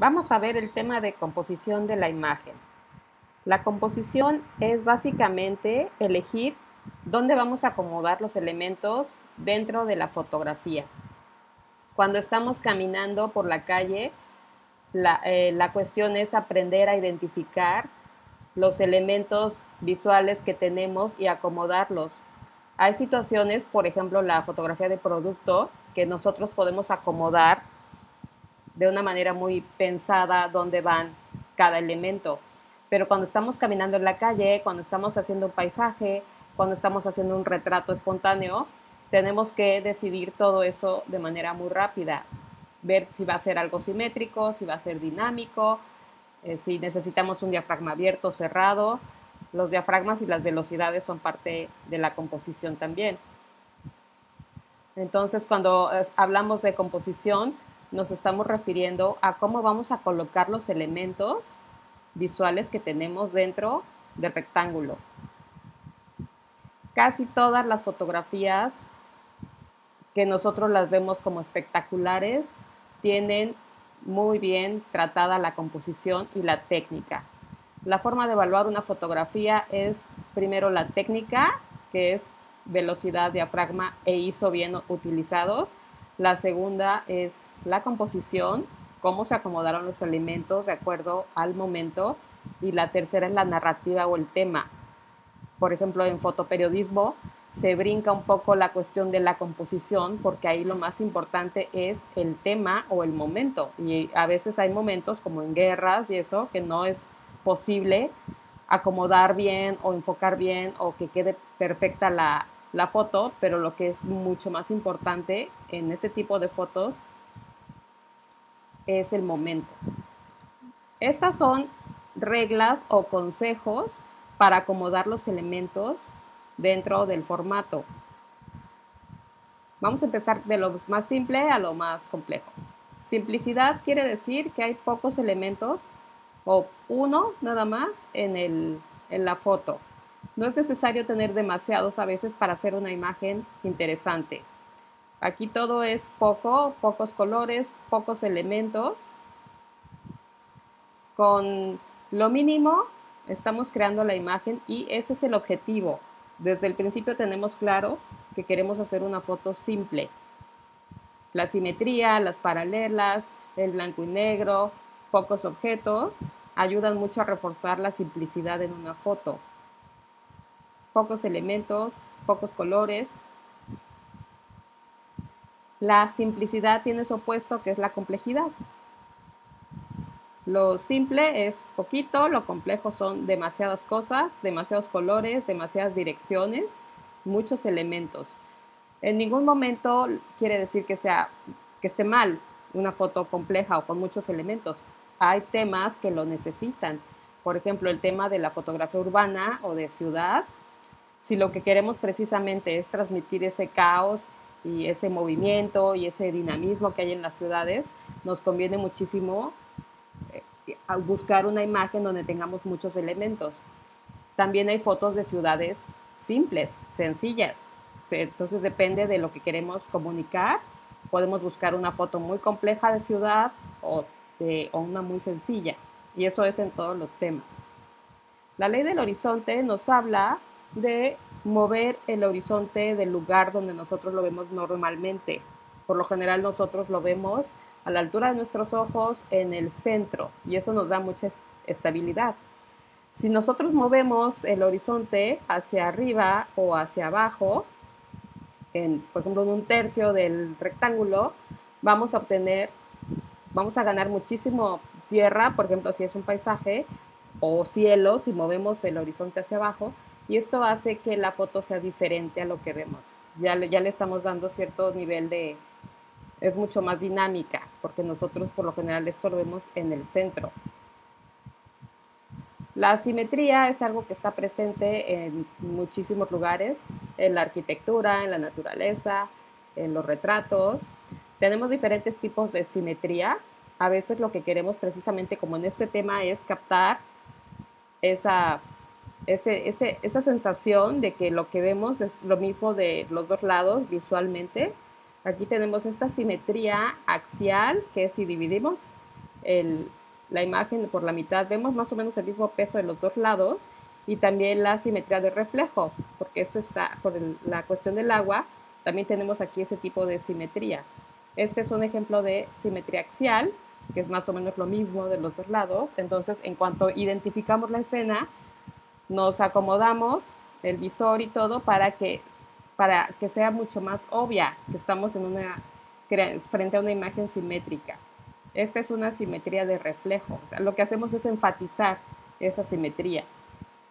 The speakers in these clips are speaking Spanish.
Vamos a ver el tema de composición de la imagen. La composición es básicamente elegir dónde vamos a acomodar los elementos dentro de la fotografía. Cuando estamos caminando por la calle, la cuestión es aprender a identificar los elementos visuales que tenemos y acomodarlos. Hay situaciones, por ejemplo, la fotografía de producto, que nosotros podemos acomodar de una manera muy pensada dónde van cada elemento. Pero cuando estamos caminando en la calle, cuando estamos haciendo un paisaje, cuando estamos haciendo un retrato espontáneo, tenemos que decidir todo eso de manera muy rápida. Ver si va a ser algo simétrico, si va a ser dinámico, si necesitamos un diafragma abierto o cerrado. Los diafragmas y las velocidades son parte de la composición también. Entonces, cuando hablamos de composición, nos estamos refiriendo a cómo vamos a colocar los elementos visuales que tenemos dentro del rectángulo. Casi todas las fotografías que nosotros las vemos como espectaculares tienen muy bien tratada la composición y la técnica. La forma de evaluar una fotografía es primero la técnica, que es velocidad, diafragma e ISO bien utilizados. La segunda es la composición, cómo se acomodaron los elementos de acuerdo al momento. Y la tercera es la narrativa o el tema. Por ejemplo, en fotoperiodismo se brinca un poco la cuestión de la composición porque ahí lo más importante es el tema o el momento. Y a veces hay momentos como en guerras y eso que no es posible acomodar bien o enfocar bien o que quede perfecta la foto, pero lo que es mucho más importante en este tipo de fotos es el momento. Estas son reglas o consejos para acomodar los elementos dentro del formato. Vamos a empezar de lo más simple a lo más complejo. Simplicidad quiere decir que hay pocos elementos o uno nada más en la foto. No es necesario tener demasiados a veces para hacer una imagen interesante. Aquí todo es pocos colores, pocos elementos. Con lo mínimo estamos creando la imagen y ese es el objetivo. Desde el principio tenemos claro que queremos hacer una foto simple. La simetría, las paralelas, el blanco y negro, pocos objetos, ayudan mucho a reforzar la simplicidad en una foto. Pocos elementos, pocos colores. La simplicidad tiene su opuesto, que es la complejidad. Lo simple es poquito, lo complejo son demasiadas cosas, demasiados colores, demasiadas direcciones, muchos elementos. En ningún momento quiere decir que esté mal una foto compleja o con muchos elementos. Hay temas que lo necesitan. Por ejemplo, el tema de la fotografía urbana o de ciudad. Si lo que queremos precisamente es transmitir ese caos y ese movimiento y ese dinamismo que hay en las ciudades, nos conviene muchísimo buscar una imagen donde tengamos muchos elementos. También hay fotos de ciudades simples, sencillas. Entonces depende de lo que queremos comunicar. Podemos buscar una foto muy compleja de ciudad o una muy sencilla. Y eso es en todos los temas. La ley del horizonte nos habla de mover el horizonte del lugar donde nosotros lo vemos normalmente. Por lo general nosotros lo vemos a la altura de nuestros ojos en el centro y eso nos da mucha estabilidad. Si nosotros movemos el horizonte hacia arriba o hacia abajo, por ejemplo en un tercio del rectángulo, vamos a ganar muchísimo tierra, por ejemplo si es un paisaje, o cielo, si movemos el horizonte hacia abajo, y esto hace que la foto sea diferente a lo que vemos. Ya le estamos dando cierto nivel de... es mucho más dinámica, porque nosotros por lo general esto lo vemos en el centro. La simetría es algo que está presente en muchísimos lugares, en la arquitectura, en la naturaleza, en los retratos. Tenemos diferentes tipos de simetría. A veces lo que queremos precisamente como en este tema es captar esa sensación de que lo que vemos es lo mismo de los dos lados visualmente. Aquí tenemos esta simetría axial, que es si dividimos la imagen por la mitad, vemos más o menos el mismo peso de los dos lados, y también la simetría de reflejo, porque esto está por la cuestión del agua, también tenemos aquí ese tipo de simetría. Este es un ejemplo de simetría axial, que es más o menos lo mismo de los dos lados. Entonces, en cuanto identificamos la escena, nos acomodamos el visor y todo para que sea mucho más obvia que estamos frente a una imagen simétrica. Esta es una simetría de reflejo. O sea, lo que hacemos es enfatizar esa simetría,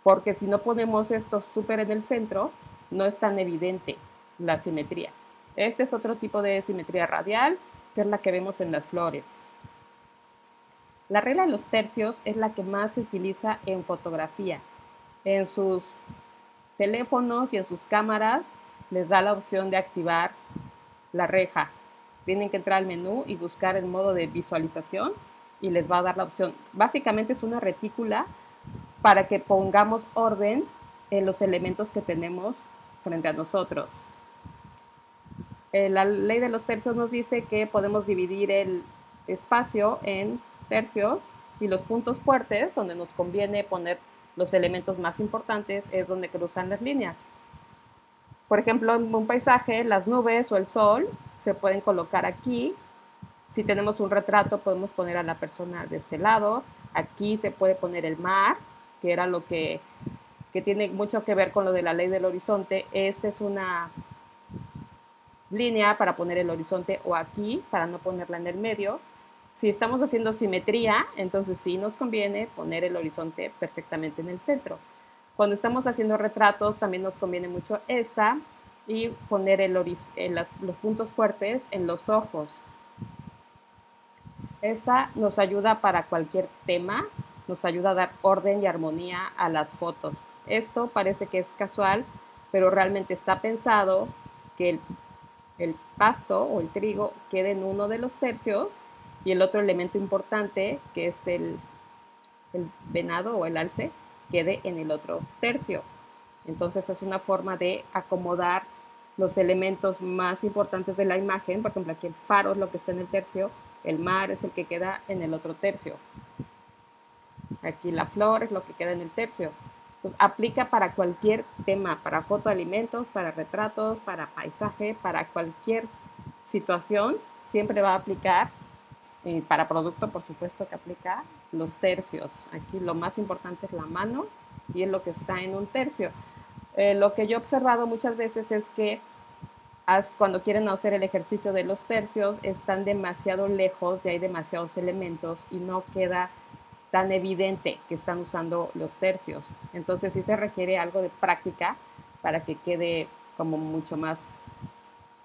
porque si no ponemos esto súper en el centro, no es tan evidente la simetría. Este es otro tipo de simetría radial, que es la que vemos en las flores. La regla de los tercios es la que más se utiliza en fotografía. En sus teléfonos y en sus cámaras les da la opción de activar la reja. Tienen que entrar al menú y buscar el modo de visualización y les va a dar la opción. Básicamente es una retícula para que pongamos orden en los elementos que tenemos frente a nosotros. La ley de los tercios nos dice que podemos dividir el espacio en tercios, y los puntos fuertes, donde nos conviene poner los elementos más importantes, es donde cruzan las líneas. Por ejemplo, en un paisaje, las nubes o el sol se pueden colocar aquí. Si tenemos un retrato, podemos poner a la persona de este lado. Aquí se puede poner el mar, que era lo que tiene mucho que ver con lo de la ley del horizonte. Esta es una línea para poner el horizonte, o aquí para no ponerla en el medio. Si estamos haciendo simetría, entonces sí nos conviene poner el horizonte perfectamente en el centro. Cuando estamos haciendo retratos, también nos conviene mucho esta, y poner los puntos fuertes en los ojos. Esta nos ayuda para cualquier tema, nos ayuda a dar orden y armonía a las fotos. Esto parece que es casual, pero realmente está pensado que el pasto o el trigo quede en uno de los tercios, y el otro elemento importante, que es el venado o el alce, quede en el otro tercio. Entonces es una forma de acomodar los elementos más importantes de la imagen. Por ejemplo, aquí el faro es lo que está en el tercio, el mar es el que queda en el otro tercio. Aquí la flor es lo que queda en el tercio. Pues aplica para cualquier tema, para fotoalimentos, para retratos, para paisaje, para cualquier situación, siempre va a aplicar. Para producto, por supuesto que aplica los tercios. Aquí lo más importante es la mano, y es lo que está en un tercio. Lo que yo he observado muchas veces es que cuando quieren hacer el ejercicio de los tercios, están demasiado lejos, ya hay demasiados elementos y no queda tan evidente que están usando los tercios. Entonces sí se requiere algo de práctica para que quede como mucho más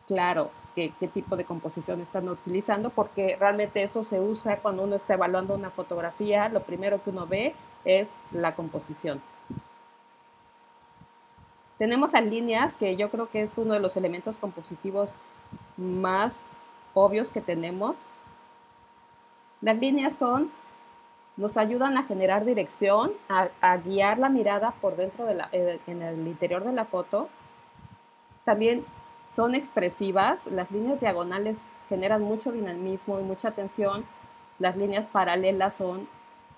claro qué tipo de composición están utilizando, porque realmente eso se usa cuando uno está evaluando una fotografía. Lo primero que uno ve es la composición. Tenemos las líneas, que yo creo que es uno de los elementos compositivos más obvios que tenemos. Las líneas nos ayudan a generar dirección, a guiar la mirada por dentro en el interior de la foto. También son expresivas. Las líneas diagonales generan mucho dinamismo y mucha tensión. Las líneas paralelas son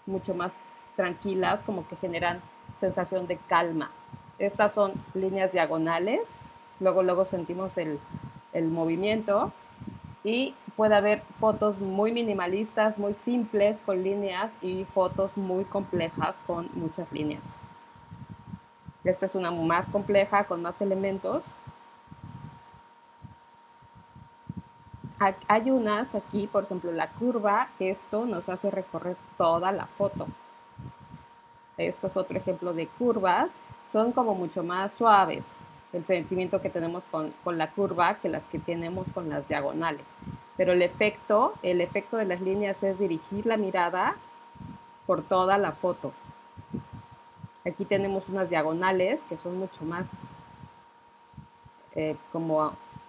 mucho más tranquilas, como que generan sensación de calma. Estas son líneas diagonales. Luego sentimos el movimiento, y puede haber fotos muy minimalistas, muy simples con líneas, y fotos muy complejas con muchas líneas. Esta es una más compleja, con más elementos. Hay unas aquí, por ejemplo, la curva. Esto nos hace recorrer toda la foto. Este es otro ejemplo de curvas. Son como mucho más suaves el sentimiento que tenemos con la curva que las que tenemos con las diagonales. Pero el efecto de las líneas es dirigir la mirada por toda la foto. Aquí tenemos unas diagonales que son mucho más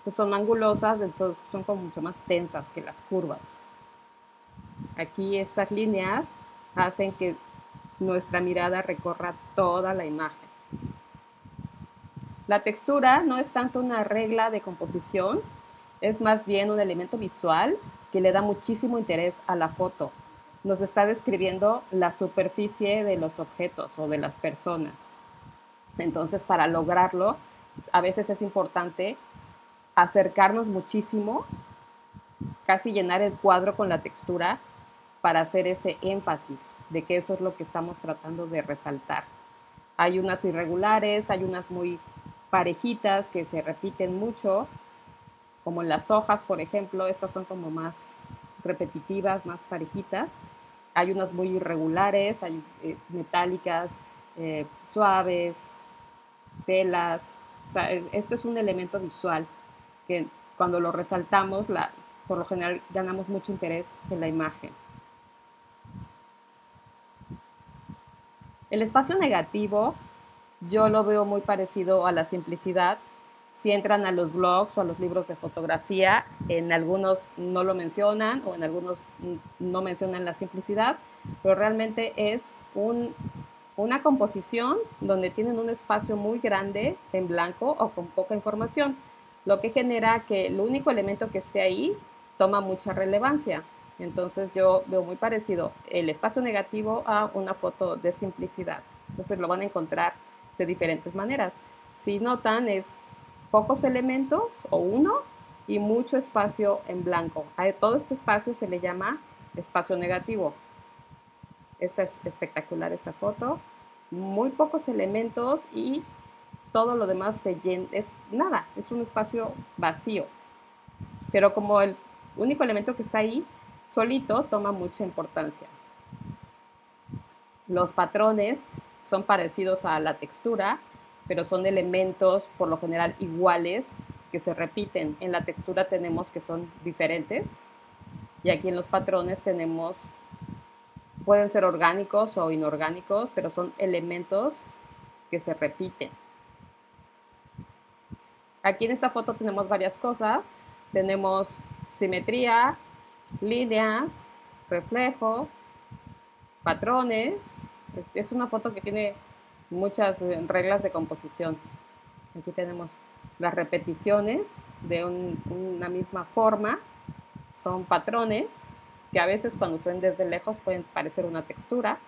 pues son angulosas, son como mucho más tensas que las curvas. Aquí estas líneas hacen que nuestra mirada recorra toda la imagen. La textura no es tanto una regla de composición, es más bien un elemento visual que le da muchísimo interés a la foto. nos está describiendo la superficie de los objetos o de las personas. Entonces, para lograrlo, a veces es importante acercarnos muchísimo, casi llenar el cuadro con la textura para hacer ese énfasis de que eso es lo que estamos tratando de resaltar. Hay unas irregulares, hay unas muy parejitas que se repiten mucho, como en las hojas, por ejemplo. Estas son como más repetitivas, más parejitas. Hay unas muy irregulares, hay metálicas, suaves, telas. O sea, esto es un elemento visual que cuando lo resaltamos, por lo general ganamos mucho interés en la imagen. El espacio negativo yo lo veo muy parecido a la simplicidad. Si entran a los blogs o a los libros de fotografía, en algunos no lo mencionan o en algunos no mencionan la simplicidad, pero realmente es una composición donde tienen un espacio muy grande en blanco o con poca información, lo que genera que el único elemento que esté ahí toma mucha relevancia. Entonces yo veo muy parecido el espacio negativo a una foto de simplicidad. Entonces lo van a encontrar de diferentes maneras. Si notan, es pocos elementos o uno y mucho espacio en blanco. A todo este espacio se le llama espacio negativo. Esta es espectacular, esta foto. Muy pocos elementos y todo lo demás se llena, es nada, es un espacio vacío. Pero como el único elemento que está ahí solito toma mucha importancia. Los patrones son parecidos a la textura, pero son elementos por lo general iguales que se repiten. En la textura tenemos que son diferentes y aquí en los patrones tenemos, pueden ser orgánicos o inorgánicos, pero son elementos que se repiten. Aquí en esta foto tenemos varias cosas. Tenemos simetría, líneas, reflejo, patrones. Es una foto que tiene muchas reglas de composición. Aquí tenemos las repeticiones de una misma forma. Son patrones que a veces cuando se ven desde lejos pueden parecer una textura.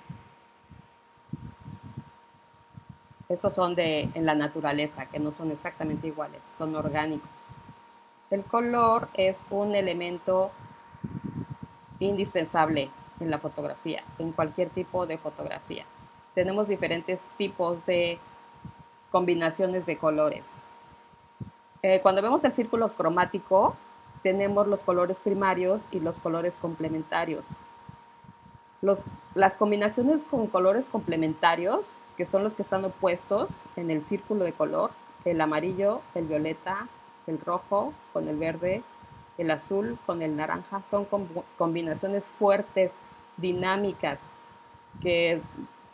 Estos son en la naturaleza, que no son exactamente iguales, son orgánicos. El color es un elemento indispensable en la fotografía, en cualquier tipo de fotografía. Tenemos diferentes tipos de combinaciones de colores. Cuando vemos el círculo cromático, tenemos los colores primarios y los colores complementarios. Las combinaciones con colores complementarios, que son los que están opuestos en el círculo de color, el amarillo, el violeta, el rojo con el verde, el azul con el naranja, son combinaciones fuertes, dinámicas, que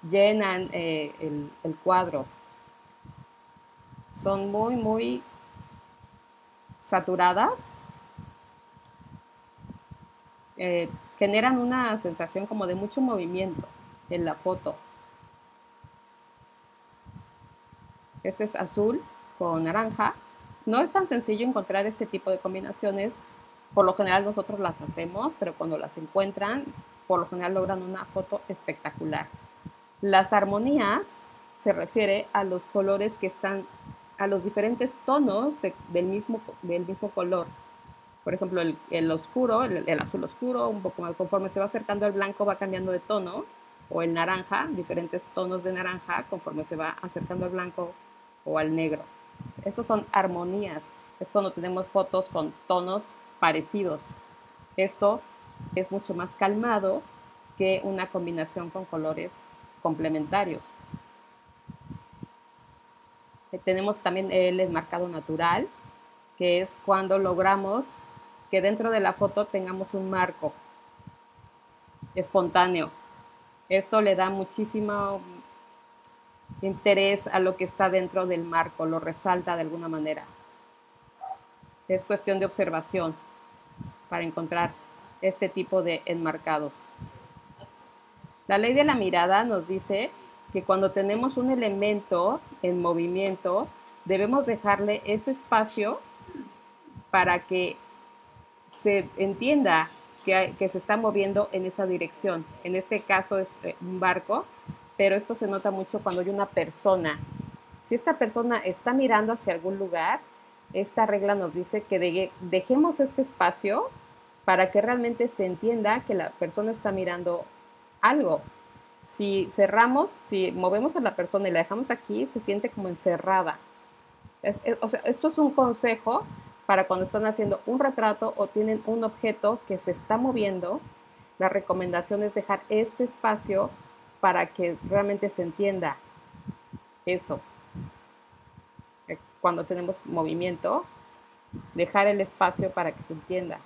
llenan el cuadro. Son muy, muy saturadas. Generan una sensación como de mucho movimiento en la foto. Este es azul con naranja. No es tan sencillo encontrar este tipo de combinaciones. Por lo general nosotros las hacemos, pero cuando las encuentran, por lo general logran una foto espectacular. Las armonías se refiere a los colores que están, a los diferentes tonos del mismo color. Por ejemplo, el oscuro, el azul oscuro, un poco más conforme se va acercando al blanco va cambiando de tono, o el naranja, diferentes tonos de naranja conforme se va acercando al blanco o al negro. Estos son armonías, es cuando tenemos fotos con tonos parecidos. Esto es mucho más calmado que una combinación con colores complementarios. Tenemos también el enmarcado natural, que es cuando logramos que dentro de la foto tengamos un marco espontáneo. Esto le da muchísimo interés a lo que está dentro del marco, lo resalta de alguna manera. Es cuestión de observación para encontrar este tipo de enmarcados. La ley de la mirada nos dice que cuando tenemos un elemento en movimiento, debemos dejarle ese espacio para que se entienda que se está moviendo en esa dirección. En este caso es un barco, pero esto se nota mucho cuando hay una persona. Si esta persona está mirando hacia algún lugar, esta regla nos dice que dejemos este espacio para que realmente se entienda que la persona está mirando algo. Si cerramos, si movemos a la persona y la dejamos aquí, se siente como encerrada. O sea, esto es un consejo para cuando están haciendo un retrato o tienen un objeto que se está moviendo. La recomendación es dejar este espacio para que realmente se entienda eso. Cuando tenemos movimiento, dejar el espacio para que se entienda.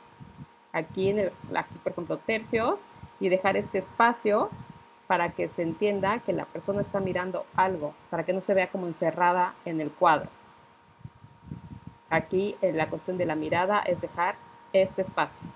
Aquí, aquí por ejemplo, tercios, y dejar este espacio para que se entienda que la persona está mirando algo, para que no se vea como encerrada en el cuadro. Aquí la cuestión de la mirada es dejar este espacio.